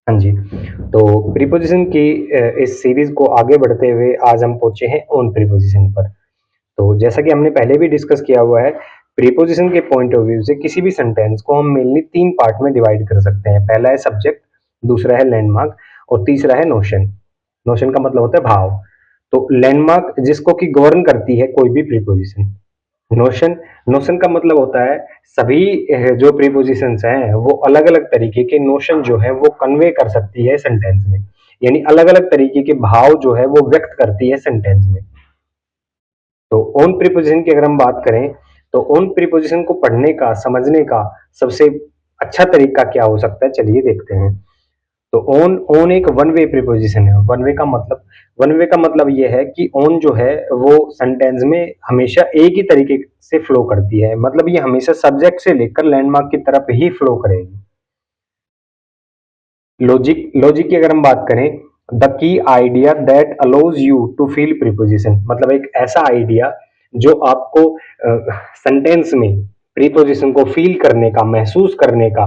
हाँ जी, तो प्रीपोज़िशन की इस सीरीज़ को आगे बढ़ते हुए आज हम पहुँचे हैं ऑन प्रीपोज़िशन पर। तो जैसा कि हमने पहले भी डिस्कस किया हुआ है, प्रीपोज़िशन के पॉइंट ऑफ व्यू से किसी भी सेंटेंस को हम मेनली 3 पार्ट में डिवाइड कर सकते हैं। पहला है सब्जेक्ट, दूसरा है लैंडमार्क और तीसरा है नोशन। नोशन का मतलब होता है भाव। तो लैंडमार्क जिसको कि गवर्न करती है कोई भी प्रीपोज़िशन। नोशन नोशन का मतलब होता है सभी जो प्रीपोजिशंस हैं वो अलग अलग तरीके के नोशन जो है वो कन्वे कर सकती है सेंटेंस में, यानी अलग अलग तरीके के भाव जो है वो व्यक्त करती है सेंटेंस में। तो ओन प्रीपोजिशन की अगर हम बात करें तो ओन प्रीपोजिशन को पढ़ने का समझने का सबसे अच्छा तरीका क्या हो सकता है, चलिए देखते हैं। तो ओन ओन एक वन वे प्रीपोजिशन है। वन वे का मतलब ये है कि ओन जो है वो सेंटेंस में हमेशा एक ही तरीके से फ्लो करती है, मतलब ये हमेशा सब्जेक्ट से लेकर लैंडमार्क की तरफ ही फ्लो करेगी। लॉजिक लॉजिक की अगर हम बात करें, the key idea that allows you to feel preposition, मतलब एक ऐसा आइडिया जो आपको सेंटेंस में प्रीपोजिशन को फील करने का, महसूस करने का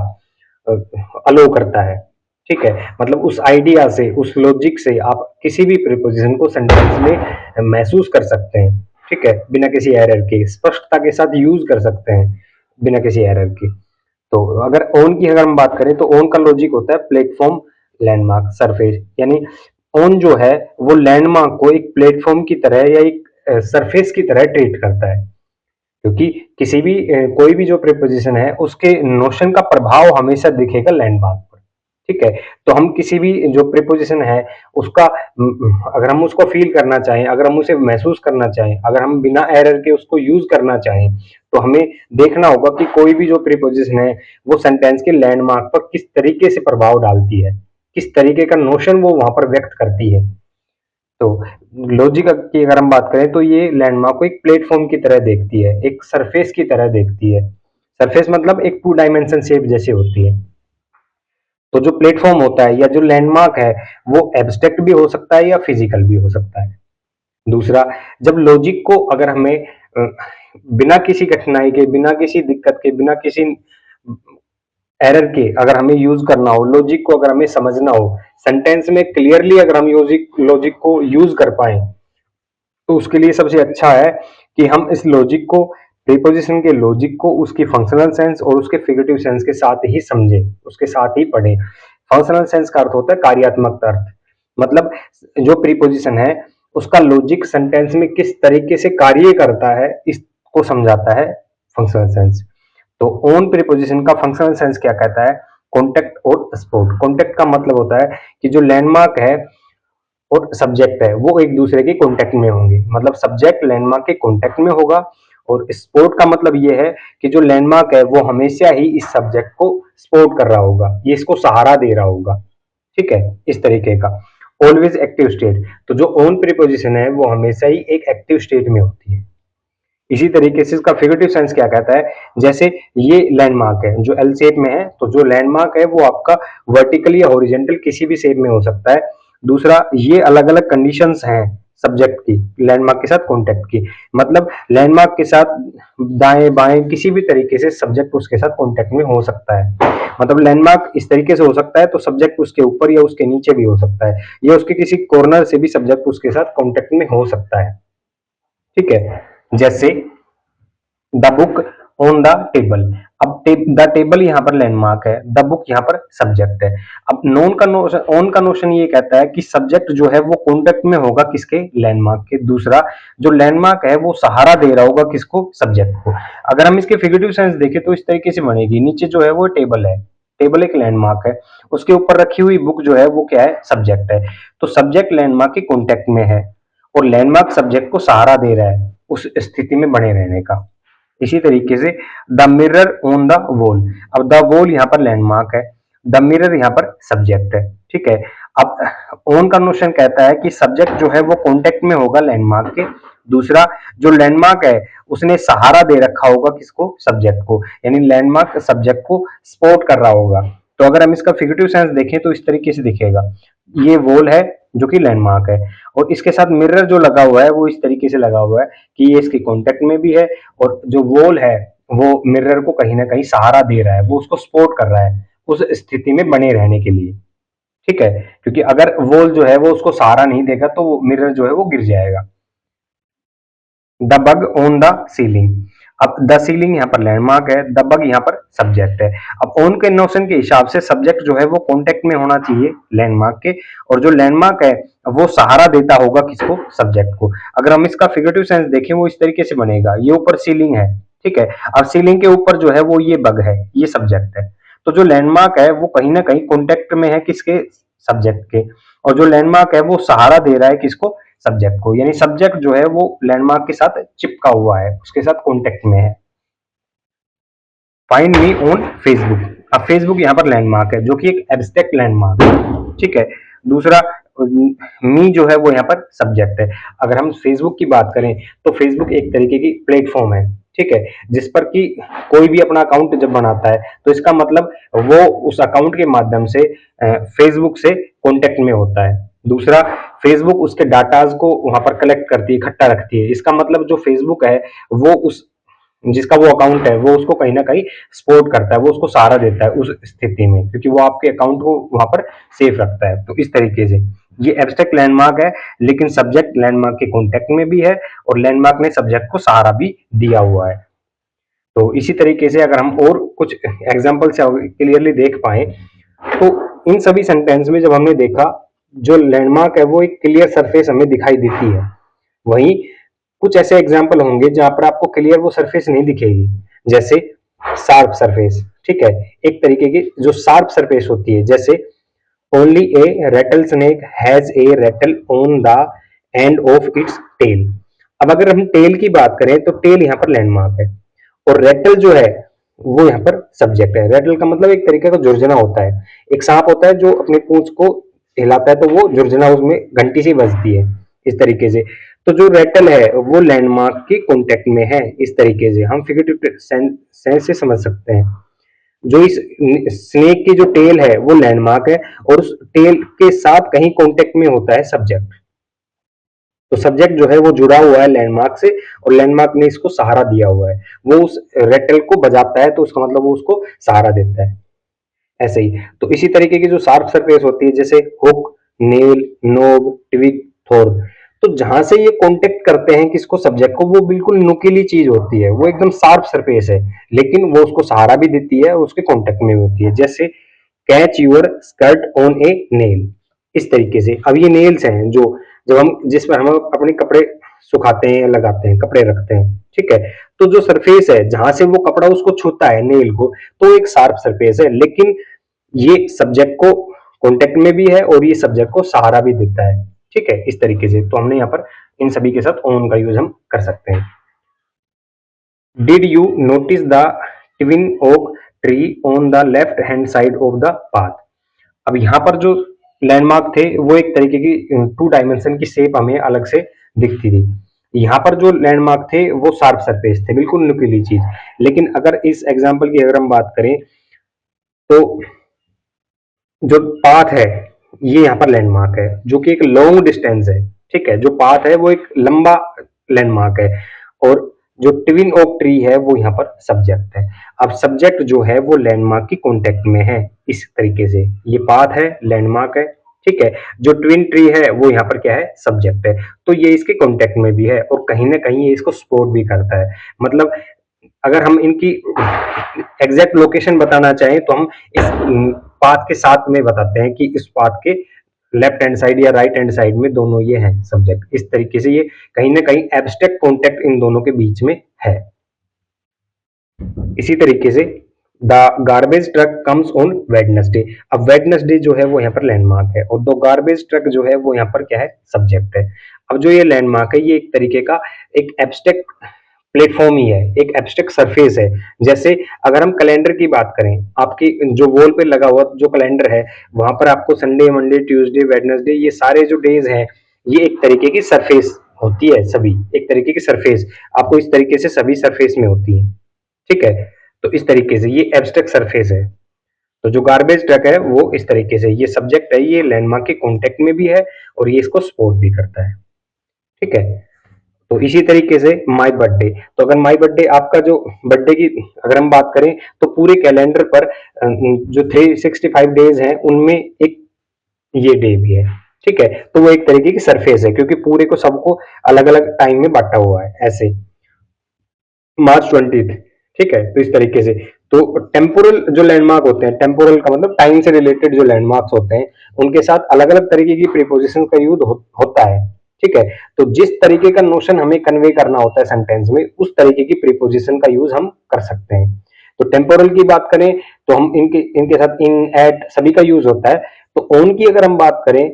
अलो करता है। ठीक है, मतलब उस आइडिया से, उस लॉजिक से आप किसी भी प्रीपोजिशन को सेंटेंस में महसूस कर सकते हैं। ठीक है, बिना किसी एरर के स्पष्टता के साथ यूज कर सकते हैं, बिना किसी एरर के। तो अगर ओन की अगर हम बात करें तो ओन का लॉजिक होता है प्लेटफॉर्म, लैंडमार्क, सरफेस, यानी ओन जो है वो लैंडमार्क को एक प्लेटफॉर्म की तरह या एक सरफेस की तरह ट्रीट करता है, क्योंकि किसी भी कोई भी जो प्रीपोजिशन है उसके नोशन का प्रभाव हमेशा दिखेगा लैंडमार्क पर। ठीक है, तो हम किसी भी जो प्रीपोजिशन है उसका अगर हम उसको फील करना चाहें, अगर हम उसे महसूस करना चाहें, अगर हम बिना एरर के उसको यूज करना चाहें, तो हमें देखना होगा कि कोई भी जो प्रीपोजिशन है वो सेंटेंस के लैंडमार्क पर किस तरीके से प्रभाव डालती है, किस तरीके का नोशन वो वहां पर व्यक्त करती है। तो लॉजिक की अगर हम बात करें तो ये लैंडमार्क को एक प्लेटफॉर्म की तरह देखती है, एक सरफेस की तरह देखती है। सरफेस मतलब एक टू डायमेंशन शेप जैसे होती है। तो जो प्लेटफॉर्म होता है या जो लैंडमार्क है वो एब्स्ट्रैक्ट भी हो सकता है या फिजिकल भी हो सकता है। दूसरा, जब लॉजिक को अगर हमें बिना किसी कठिनाई के, बिना किसी दिक्कत के, बिना किसी एरर के अगर हमें यूज करना हो, लॉजिक को अगर हमें समझना हो, सेंटेंस में क्लियरली अगर हम लॉजिक को यूज कर पाए, तो उसके लिए सबसे अच्छा है कि हम इस लॉजिक को, प्रीपोजिशन के लॉजिक को उसकी फंक्शनल सेंस और उसके फिगरेटिव सेंस के साथ ही समझें, उसके साथ ही पढ़ें। फंक्शनल सेंस का अर्थ होता है कार्यात्मक अर्थ, मतलब जो प्रीपोजिशन है उसका लॉजिक सेंटेंस में किस तरीके से कार्य करता है इसको समझाता है फंक्शनल सेंस। तो ओन प्रीपोजिशन का फंक्शनल सेंस क्या कहता है, कॉन्टेक्ट और स्पोर्ट। कॉन्टेक्ट का मतलब होता है कि जो लैंडमार्क है और सब्जेक्ट है वो एक दूसरे के कॉन्टेक्ट में होंगे, मतलब सब्जेक्ट लैंडमार्क के कॉन्टेक्ट में होगा। और सपोर्ट का मतलब ये है कि जो लैंडमार्क है वो हमेशा ही इस सब्जेक्ट को सपोर्ट कर रहा होगा, ये इसको सहारा दे रहा होगा। ठीक है, इस तरीके का। ऑलवेज एक्टिव स्टेट, तो जो ओन प्रीपोजिशन है वो हमेशा ही एक एक्टिव स्टेट में होती है। इसी तरीके से इसका फिगरेटिव सेंस क्या कहता है, जैसे ये लैंडमार्क है जो एल शेप में है, तो जो लैंडमार्क है वो आपका वर्टिकल या हॉरिजेंटल किसी भी शेप में हो सकता है। दूसरा, ये अलग अलग कंडीशंस हैं सब्जेक्ट की लैंडमार्क के साथ कॉन्टेक्ट की, मतलब लैंडमार्क के साथ दाएं बाएं किसी भी तरीके से सब्जेक्ट उसके साथ कॉन्टेक्ट में हो सकता है। मतलब लैंडमार्क इस तरीके से हो सकता है तो सब्जेक्ट उसके ऊपर या उसके नीचे भी हो सकता है, या उसके किसी कॉर्नर से भी सब्जेक्ट उसके साथ कॉन्टेक्ट में हो सकता है। ठीक है, जैसे the book on the table. अब द टेबल यहाँ पर लैंडमार्क है, द बुक यहाँ पर सब्जेक्ट है। अब नोन का नोशन, ऑन का नोशन ये कहता है कि सब्जेक्ट जो है वो कॉन्टेक्ट में होगा किसके, लैंडमार्क के। दूसरा, जो लैंडमार्क है वो सहारा दे रहा होगा किसको, सब्जेक्ट को। अगर हम इसके फिगरेटिव सेंस देखें तो इस तरीके से बनेगी, नीचे जो है वो टेबल है, टेबल एक लैंडमार्क है, उसके ऊपर रखी हुई बुक जो है वो क्या है, सब्जेक्ट है। तो सब्जेक्ट लैंडमार्क के कॉन्टेक्ट में है और लैंडमार्क सब्जेक्ट को सहारा दे रहा है उस स्थिति में बने रहने का। इसी तरीके से the mirror on the wall, अब द वॉल यहाँ पर लैंडमार्क है, द मिरर यहाँ पर सब्जेक्ट है। ठीक है, अब ऑन का नोशन कहता है कि सब्जेक्ट जो है वो कॉन्टेक्ट में होगा लैंडमार्क के। दूसरा, जो लैंडमार्क है उसने सहारा दे रखा होगा किसको, सब्जेक्ट को, यानी लैंडमार्क सब्जेक्ट को सपोर्ट कर रहा होगा। तो अगर हम इसका फिगरेटिव सेंस देखें तो इस तरीके से दिखेगा, ये वॉल है जो कि लैंडमार्क है, और इसके साथ मिरर जो लगा हुआ है वो इस तरीके से लगा हुआ है कि ये इसके कॉन्टेक्ट में भी है, और जो वॉल है वो मिरर को कहीं ना कहीं सहारा दे रहा है, वो उसको सपोर्ट कर रहा है उस स्थिति में बने रहने के लिए। ठीक है, क्योंकि अगर वॉल जो है वो उसको सहारा नहीं देगा तो मिरर जो है वो गिर जाएगा। The bug on the ceiling, अब द सीलिंग यहाँ पर लैंडमार्क है, द बग यहाँ पर सब्जेक्ट है। अब ऑन के नोशन के हिसाब से सब्जेक्ट जो है वो कॉन्टेक्ट में होना चाहिए लैंडमार्क के, और जो लैंडमार्क है वो सहारा देता होगा किसको, सब्जेक्ट को। अगर हम इसका फिगरेटिव सेंस देखें वो इस तरीके से बनेगा, ये ऊपर सीलिंग है, ठीक है, अब सीलिंग के ऊपर जो है वो ये बग है, ये सब्जेक्ट है। तो जो लैंडमार्क है वो कहीं ना कहीं कॉन्टेक्ट में है किसके, सब्जेक्ट के, और जो लैंडमार्क है वो सहारा दे रहा है किसको, सब्जेक्ट को, यानी सब्जेक्ट जो है वो लैंडमार्क के साथ चिपका हुआ है, उसके साथ कॉन्टेक्ट में है। फाइंड मी ऑन फेसबुक, अब फेसबुक यहाँ पर लैंडमार्क है जो कि एक एब्स्ट्रैक्ट लैंडमार्क है, ठीक है। दूसरा मी जो है वो यहाँ पर सब्जेक्ट है। अगर हम फेसबुक की बात करें तो फेसबुक एक तरीके की प्लेटफॉर्म है, ठीक है, जिस पर कि कोई भी अपना अकाउंट जब बनाता है तो इसका मतलब वो उस अकाउंट के माध्यम से फेसबुक से कॉन्टेक्ट में होता है। दूसरा, फेसबुक उसके डाटाज को वहां पर कलेक्ट करती है, इकट्ठा रखती है, इसका मतलब जो फेसबुक है वो उस जिसका वो अकाउंट है वो उसको कहीं ना कहीं सपोर्ट करता है, वो उसको सहारा देता है उस स्थिति में, क्योंकि वो आपके अकाउंट को वहां पर सेफ रखता है। तो इस तरीके से ये एब्स्ट्रैक्ट लैंडमार्क है, लेकिन सब्जेक्ट लैंडमार्क के कॉन्टेक्ट में भी है और लैंडमार्क ने सब्जेक्ट को सहारा भी दिया हुआ है। तो इसी तरीके से अगर हम और कुछ एग्जाम्पल से क्लियरली देख पाए तो इन सभी सेंटेंस में जब हमने देखा जो लैंडमार्क है वो एक क्लियर सरफेस हमें दिखाई देती है, वहीं कुछ ऐसे एग्जाम्पल होंगे जहां पर आपको क्लियर वो सरफेस नहीं दिखेगी, जैसे शार्प सरफेस, ठीक है, एक तरीके की जो शार्प सरफेस होती है, जैसे only a rattle snake has a rattle on the end of its tail. अब अगर हम टेल की बात करें तो टेल यहाँ पर लैंडमार्क है और रेटल जो है वो यहाँ पर सब्जेक्ट है। रेटल का मतलब एक तरीके का झुरझुना होता है, एक सांप होता है जो अपनी पूंछ को हिलाता है तो वो झुरझुना उसमें घंटी सी बजती है, इस तरीके से। तो जो रेटल है वो लैंडमार्क के कॉन्टेक्ट में है, इस तरीके से हम फिगरेटिव सेंस से समझ सकते हैं। जो इस स्नेक की जो टेल है वो लैंडमार्क है और उस टेल के साथ कहीं कॉन्टेक्ट में होता है सब्जेक्ट। तो सब्जेक्ट जो है वो जुड़ा हुआ है लैंडमार्क से और लैंडमार्क ने इसको सहारा दिया हुआ है, वो उस रेटल को बजाता है तो उसका मतलब वो उसको सहारा देता है, ऐसे ही। तो इसी तरीके की जो शार्प सरफेस होती है जैसे हुक, नेल, नोब, ट्विग, थोर, तो जहां से ये कांटेक्ट करते हैं किसको, सब्जेक्ट को, वो बिल्कुल नुकीली चीज होती है, वो एकदम शार्प सरफेस है, लेकिन वो उसको सहारा भी देती है और उसके कांटेक्ट में भी होती है। जैसे catch your skirt on a nail, इस तरीके से। अब ये नेल्स हैं जो जब हम जिस पर हम अपने कपड़े सुखाते हैं या लगाते हैं, कपड़े रखते हैं, ठीक है, तो जो सरफेस है जहां से वो कपड़ा उसको छूता है नेल को, तो एक शार्प सरफेस है, लेकिन ये सब्जेक्ट को कॉन्टेक्ट में भी है और ये सब्जेक्ट को सहारा भी देता है, ठीक है, इस तरीके से। तो हमने यहाँ पर इन सभी के साथ ऑन का यूज हम कर सकते हैं। Did you notice the twin oak tree on the left hand side of the path. अब यहाँ पर जो लैंडमार्क थे वो एक तरीके की टू डायमेंशन की शेप हमें अलग से दिखती थी। यहाँ पर जो लैंडमार्क थे वो शार्प सरफेस थे, बिल्कुल नुकीली चीज। लेकिन अगर इस एग्जांपल की अगर हम बात करें तो जो पाथ है ये यहाँ पर लैंडमार्क है जो कि एक लॉन्ग डिस्टेंस है, ठीक है, जो पाथ है वो एक लंबा लैंडमार्क है और जो ट्विन ओक ट्री है वो यहाँ पर सब्जेक्ट है। अब सब्जेक्ट जो है वो लैंडमार्क की कॉन्टेक्ट में है, इस तरीके से ये पाथ है, लैंडमार्क है, ठीक है, जो ट्विन ट्री है वो यहाँ पर क्या है, सब्जेक्ट है। तो ये इसके कॉन्टेक्ट में भी है और कहीं ना कहीं ये इसको सपोर्ट भी करता है। मतलब अगर हम इनकी एग्जैक्ट लोकेशन बताना चाहें तो हम इस पाथ के साथ में बताते हैं कि इस पाथ के लेफ्ट हैंड साइड या राइट हैंड साइड में दोनों ये हैं सब्जेक्ट। इस तरीके से ये कहीं ना कहीं एब्स्ट्रैक्ट कॉन्टेक्ट इन दोनों के बीच में है। इसी तरीके से the garbage truck comes on Wednesday. अब वेडनेसडे जो है वो यहाँ पर लैंडमार्क है और द गार्बेज ट्रक जो है वो यहाँ पर क्या है, सब्जेक्ट है। अब जो ये लैंडमार्क है ये एक तरीके का एक एब्स्ट्रैक्ट प्लेटफॉर्म ही है, एक एब्स्ट्रैक्ट सरफेस है। जैसे अगर हम कैलेंडर की बात करें, आपकी जो वॉल पे लगा हुआ जो कैलेंडर है वहां पर आपको संडे, मंडे, ट्यूसडे, वेडनेसडे ये सारे जो डेज हैं ये एक तरीके की सरफेस होती है, सभी एक तरीके की सरफेस आपको इस तरीके से सभी सरफेस में होती है, ठीक है। तो इस तरीके से ये एब्स्ट्रैक्ट सरफेस है। तो जो गार्बेज ट्रक है वो इस तरीके से ये सब्जेक्ट है, ये लैंडमार्क के कॉन्टेक्ट में भी है और ये इसको सपोर्ट भी करता है, ठीक है। तो इसी तरीके से माय बर्थडे, तो अगर माय बर्थडे आपका जो बर्थडे की अगर हम बात करें तो पूरे कैलेंडर पर जो 365 डेज हैं उनमें एक ये डे भी है, ठीक है। तो वो एक तरीके की सरफेस है, क्योंकि पूरे को सबको अलग अलग टाइम में बांटा हुआ है ऐसे। मार्च 20, ठीक है। तो इस तरीके से, तो टेम्पोरल जो लैंडमार्क होते हैं, टेम्पोरल का मतलब टाइम से रिलेटेड जो लैंडमार्क्स होते हैं, उनके साथ अलग अलग तरीके की प्रीपोजिशन का यूज होता है, ठीक है। तो जिस तरीके का नोशन हमें कन्वे करना होता है सेंटेंस में, उस तरीके की प्रीपोजिशन का यूज हम कर सकते हैं। तो टेम्पोरल की बात करें तो हम इनके इनके साथ इन, एट सभी का यूज होता है। तो ऑन की अगर हम बात करें,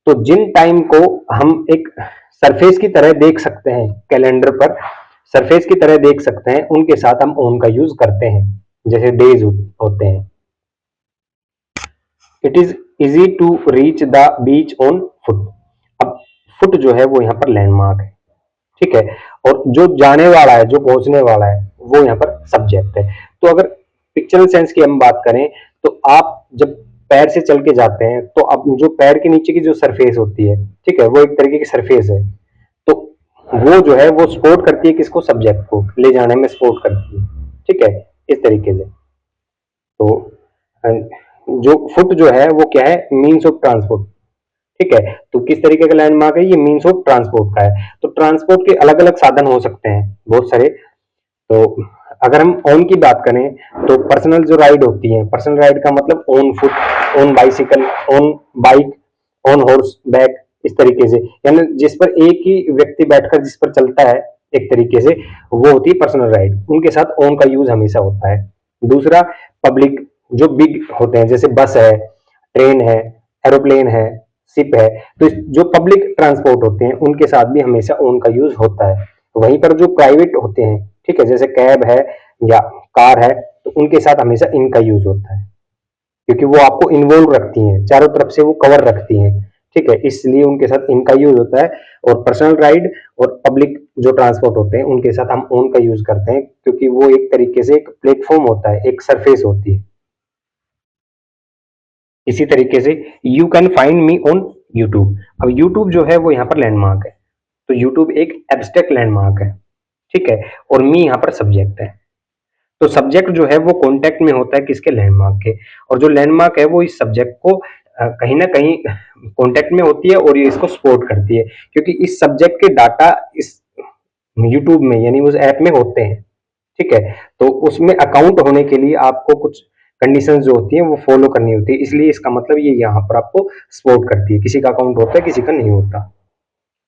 तो जिन टाइम को हम एक सरफेस की तरह देख सकते हैं, कैलेंडर पर सरफेस की तरह देख सकते हैं, उनके साथ हम ऑन का यूज करते हैं। जैसे डेज होते हैं, it is easy to reach the beach on foot. अब फुट जो है वो यहाँ पर लैंडमार्क है, ठीक है। और जो जाने वाला है, जो पहुंचने वाला है, वो यहाँ पर सब्जेक्ट है। तो अगर पिक्चरल सेंस की हम बात करें, तो आप जब पैर से चल के जाते हैं, तो अब जो पैर के नीचे की जो सरफेस होती है, ठीक है, वो एक तरीके की सरफेस है। तो वो जो है वो सपोर्ट करती है किसको? सब्जेक्ट को ले जाने में सपोर्ट करती है, ठीक है, इस तरीके से। तो जो फुट जो है वो क्या है? मीन्स ऑफ ट्रांसपोर्ट, ठीक है। तो किस तरीके का लैंडमार्क है? ये मीन्स ऑफ ट्रांसपोर्ट का है। तो ट्रांसपोर्ट के अलग अलग साधन हो सकते हैं, बहुत सारे। तो अगर हम ऑन की बात करें, तो पर्सनल जो राइड होती है, पर्सनल राइड का मतलब on foot, on bicycle, on bike, on horse back, इस तरीके से, यानी जिस पर एक ही व्यक्ति बैठकर जिस पर चलता है, एक तरीके से, वो होती है पर्सनल राइड। उनके साथ ऑन का यूज हमेशा होता है। दूसरा, पब्लिक, जो बिग होते हैं, जैसे बस है, ट्रेन है, एरोप्लेन है, शिप है। तो जो पब्लिक ट्रांसपोर्ट होते हैं, उनके साथ भी हमेशा ऑन का यूज होता है। वहीं पर जो प्राइवेट होते हैं, ठीक है, जैसे कैब है या कार है, तो उनके साथ हमेशा इन का यूज होता है, क्योंकि वो आपको इन्वॉल्व रखती हैं, चारों तरफ से वो कवर रखती हैं, ठीक है, इसलिए उनके साथ इनका यूज होता है। और पर्सनल राइड और पब्लिक जो ट्रांसपोर्ट होते हैं, उनके साथ हम ओन का यूज करते हैं, क्योंकि वो एक तरीके से एक प्लेटफॉर्म होता है, एक सरफेस होती है। इसी तरीके से you can find me on YouTube. अब यूट्यूब जो है वो यहाँ पर लैंडमार्क है। तो यूट्यूब एक एब्स्ट्रैक्ट लैंडमार्क है, ठीक है। और मी यहाँ पर सब्जेक्ट है। तो सब्जेक्ट जो है वो कॉन्टेक्ट में होता है किसके? लैंडमार्क के। और जो लैंडमार्क है वो इस सब्जेक्ट को कहीं ना कहीं कॉन्टेक्ट में होती है, और ये इसको सपोर्ट करती है, क्योंकि इस सब्जेक्ट के डाटा इस यूट्यूब में, यानी उस ऐप में होते हैं, ठीक है। तो उसमें अकाउंट होने के लिए आपको कुछ कंडीशंस जो होती हैं वो फॉलो करनी होती है, इसलिए इसका मतलब ये यहाँ पर आपको सपोर्ट करती है। किसी का अकाउंट होता है, किसी का नहीं होता,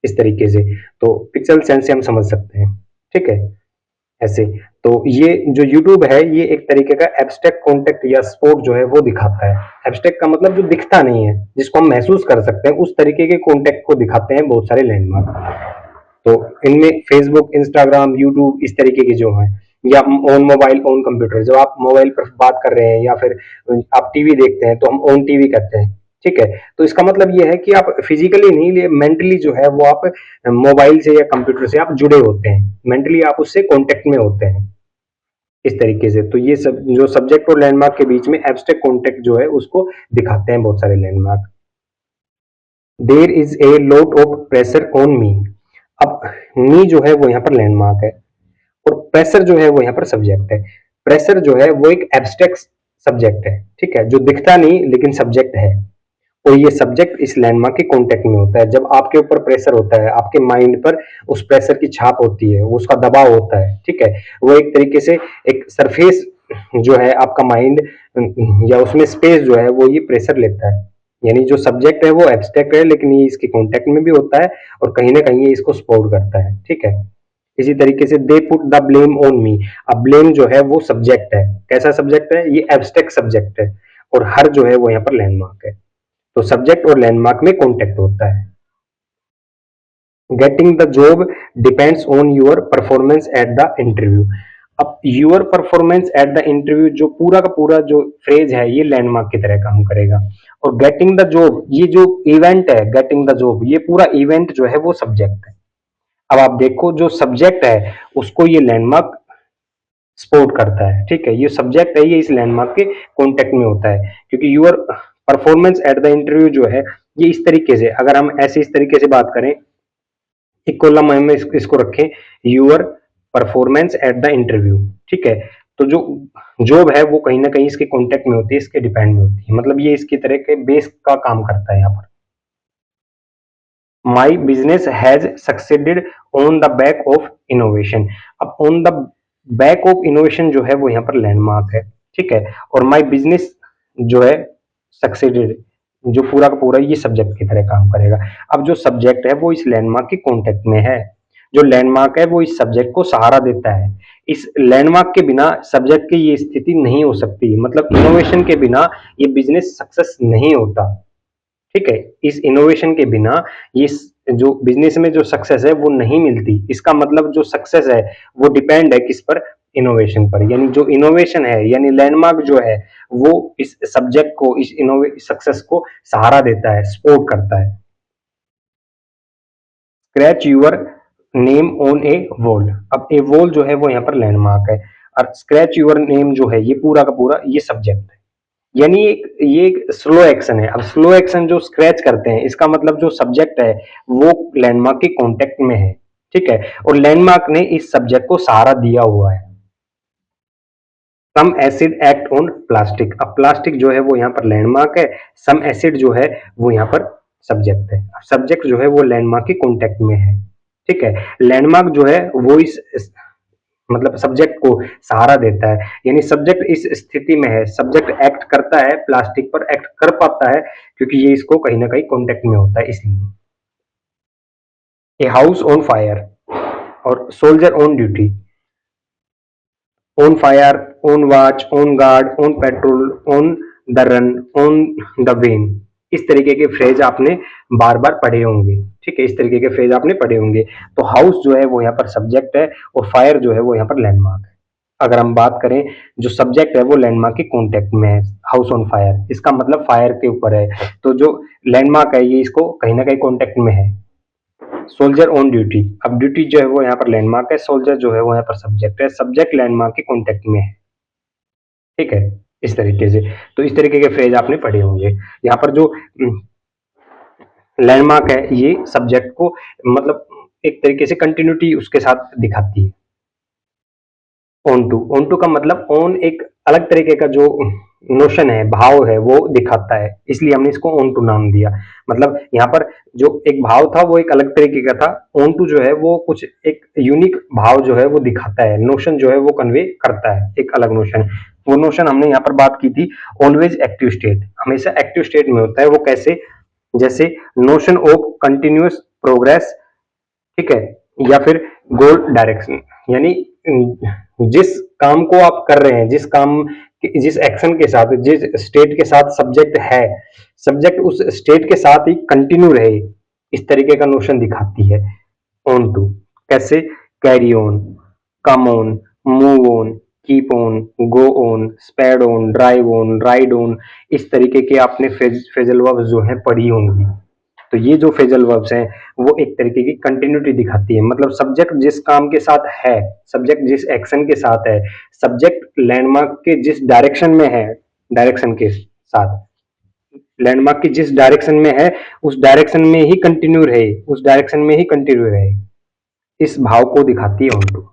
इस तरीके से। तो पिक्सल सेंस से हम समझ सकते हैं, ठीक है, ऐसे। तो ये जो यूट्यूब है, ये एक तरीके का एब्स्ट्रैक्ट कॉन्टेक्ट या स्पोर्ट जो है वो दिखाता है। एब्स्ट्रैक्ट का मतलब जो दिखता नहीं है, जिसको हम महसूस कर सकते हैं, उस तरीके के कॉन्टेक्ट को दिखाते हैं बहुत सारे लैंडमार्क। तो इनमें फेसबुक, इंस्टाग्राम, यूट्यूब, इस तरीके के जो हैं, या ऑन मोबाइल, ऑन कंप्यूटर, जब आप मोबाइल पर बात कर रहे हैं या फिर आप टीवी देखते हैं, तो हम ऑन टीवी कहते हैं, ठीक है। तो इसका मतलब ये है कि आप फिजिकली नहीं, मेंटली जो है वो आप मोबाइल से या कंप्यूटर से आप जुड़े होते हैं, मेंटली आप उससे कांटेक्ट में होते हैं, इस तरीके से। तो ये सब जो सब्जेक्ट और लैंडमार्क के बीच में एब्स्ट्रैक्ट कांटेक्ट जो है उसको दिखाते हैं बहुत सारे landmark. There is a lot of pressure on me. अब मी जो है वो यहाँ पर लैंडमार्क है, और प्रेशर जो है वो यहाँ पर सब्जेक्ट है। प्रेशर जो है वो एक एब्स्ट्रैक्ट सब्जेक्ट है, ठीक है, जो दिखता नहीं लेकिन सब्जेक्ट है। और ये सब्जेक्ट इस लैंडमार्क के कांटेक्ट में होता है। जब आपके ऊपर प्रेशर होता है, आपके माइंड पर उस प्रेशर की छाप होती है, उसका दबाव होता है, ठीक है, वो एक तरीके से एक सरफेस जो है आपका माइंड, या उसमें स्पेस जो है वो ये प्रेशर लेता है। यानी जो सब्जेक्ट है वो एब्स्ट्रैक्ट है, लेकिन ये इसके कांटेक्ट में भी होता है, और कहीं ना कहीं ये इसको सपोर्ट करता है, ठीक है। इसी तरीके से they put the blame on me. अब ब्लेम जो है वो सब्जेक्ट है। कैसा सब्जेक्ट है? ये एब्स्ट्रैक्ट सब्जेक्ट है। और हर जो है वो यहाँ पर लैंडमार्क है। तो सब्जेक्ट और लैंडमार्क में कॉन्टेक्ट होता है। Getting the job depends on your performance at the interview. अब your performance at the interview, जो पूरा का पूरा जो फ्रेज है, ये लैंडमार्क की तरह काम करेगा। और गेटिंग द जॉब, ये जो इवेंट है, गेटिंग द जॉब, ये पूरा इवेंट जो है वो सब्जेक्ट है। अब आप देखो, जो सब्जेक्ट है उसको ये लैंडमार्क सपोर्ट करता है, ठीक है। ये सब्जेक्ट है, ये इस लैंडमार्क के कॉन्टेक्ट में होता है, क्योंकि your performance at the interview जो है, ये इस तरीके से, अगर हम ऐसे इस तरीके से बात करें, एक कॉलम में इसको रखें, your performance at the interview, ठीक है। तो जो जॉब है वो कहीं ना कहीं इसके कॉन्टेक्ट में होती है, इसके डिपेंड में होती है, मतलब ये इसकी तरह के बेस का काम करता है यहाँ पर। My business has succeeded on the back of innovation. अब on the back of innovation जो है वो यहाँ पर लैंडमार्क है, ठीक है। और माई बिजनेस जो है सक्सेडेड, जो पूरा का पूरा ये सब्जेक्ट की तरह काम करेगा। अब जो सब्जेक्ट है वो इस लैंडमार्क के कॉन्टेक्ट में है, जो लैंडमार्क है वो इस सब्जेक्ट को सहारा देता है। इस लैंडमार्क के बिना सब्जेक्ट की ये स्थिति नहीं हो सकती, मतलब इनोवेशन के बिना ये बिजनेस सक्सेस नहीं होता, ठीक है। इस इनोवेशन के बिना ये जो बिजनेस में जो सक्सेस है वो नहीं मिलती। इसका मतलब जो सक्सेस है वो डिपेंड है किस पर, इनोवेशन पर। यानी जो इनोवेशन है यानी लैंडमार्क जो है वो इस सब्जेक्ट को, इस सक्सेस को सहारा देता है, सपोर्ट करता है। Scratch your name on a wall. अब ए वॉल जो है वो यहाँ पर लैंडमार्क है, और स्क्रैच यूर नेम जो है ये पूरा का पूरा ये सब्जेक्ट है। यानी ये एक स्लो एक्शन है। अब स्लो एक्शन जो स्क्रैच करते हैं, इसका मतलब जो सब्जेक्ट है वो लैंडमार्क के कांटेक्ट में है, ठीक है। और लैंडमार्क ने इस सब्जेक्ट को सहारा दिया हुआ है। सम एसिड एक्ट ऑन प्लास्टिक। अब प्लास्टिक जो है वो यहाँ पर लैंडमार्क है, सम एसिड जो है वो यहाँ पर सब्जेक्ट है। सब्जेक्ट जो है वो लैंडमार्क के कांटेक्ट में है, ठीक है। लैंडमार्क जो है वो इस मतलब सब्जेक्ट को सहारा देता है, यानी सब्जेक्ट इस स्थिति में है, सब्जेक्ट एक्ट करता है, प्लास्टिक पर एक्ट कर पाता है क्योंकि ये इसको कहीं ना कहीं कांटेक्ट में होता है, इसलिए। ए हाउस ऑन फायर और soldier on duty. On fire, on watch, on guard, on petrol, on the run, on the when. इस तरीके के फ्रेज आपने बार बार पढ़े होंगे, ठीक है। इस तरीके के फ्रेज आपने पढ़े होंगे। तो हाउस जो है वो यहाँ पर सब्जेक्ट है और फायर जो है वो यहाँ पर लैंडमार्क है। अगर हम बात करें, जो सब्जेक्ट है वो लैंडमार्क के कॉन्टेक्ट में है, हाउस ऑन फायर, इसका मतलब फायर के ऊपर है, तो जो लैंडमार्क है ये इसको कहीं ना कहीं कॉन्टेक्ट में है। Soldier on duty. अब ड्यूटी जो है वो यहाँ पर लैंडमार्क है, सोल्जर जो है वो यहाँ पर सब्जेक्ट है, सब्जेक्ट लैंडमार्क के कॉन्टेक्ट में है, ठीक है। इस तरीके से, तो इस तरीके के फ्रेज आपने पढ़े होंगे। यहाँ पर जो लैंडमार्क है ये सब्जेक्ट को मतलब एक तरीके से कंटिन्यूटी उसके साथ दिखाती है। ऑन टू, ऑन टू का मतलब ऑन एक अलग तरीके का जो नोशन है, भाव है, वो दिखाता है, इसलिए हमने इसको ऑन टू नाम दिया। मतलब यहाँ पर जो एक भाव था वो एक अलग तरीके का था, ऑन टू जो है वो कुछ एक यूनिक भाव जो है वो दिखाता है, नोशन जो है वो कन्वे करता है, एक अलग नोशन। वो नोशन हमने यहाँ पर बात की थी, ऑलवेज एक्टिव स्टेट, हमेशा एक्टिव स्टेट में होता है। वो कैसे, जैसे नोशन ऑफ कंटिन्यूअस प्रोग्रेस, ठीक है, या फिर गोल डायरेक्शन। यानी जिस काम को आप कर रहे हैं, जिस काम जिस एक्शन के साथ, जिस स्टेट के साथ सब्जेक्ट है, सब्जेक्ट उस स्टेट के साथ ही कंटिन्यू रहे, इस तरीके का नोशन दिखाती है ऑन टू। कैसे, carry on, come on, move on, keep on, go on, speed on, drive on, ride on. इस तरीके के आपने फेजल वर्ब्स जो है पढ़ी होंगी। तो ये जो फेजल वर्ब्स हैं वो एक तरीके की कंटिन्यूटी दिखाती है, मतलब सब्जेक्ट जिस काम के साथ है, सब्जेक्ट जिस एक्शन के साथ है, सब्जेक्ट लैंडमार्क के जिस डायरेक्शन में है, डायरेक्शन के साथ, लैंडमार्क की जिस डायरेक्शन में है उस डायरेक्शन में ही कंटिन्यू रहे, उस डायरेक्शन में ही कंटिन्यू रहे, इस भाव को दिखाती है ऑन टू।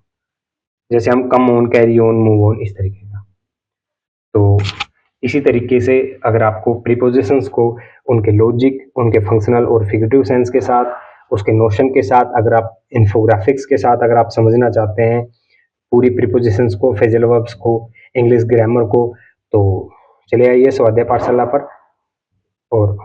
जैसे हम come on, carry on, move on, इस तरीके का। तो इसी तरीके से अगर आपको प्रीपोजिशंस को उनके लॉजिक, उनके फंक्शनल और फिगरेटिव सेंस के साथ, उसके नोशन के साथ, अगर आप इन्फोग्राफिक्स के साथ अगर आप समझना चाहते हैं पूरी प्रीपोजिशंस को, फ्रेजल वर्ब्स को, इंग्लिश ग्रामर को, तो चले आइए स्वाध्याय पाठशाला पर और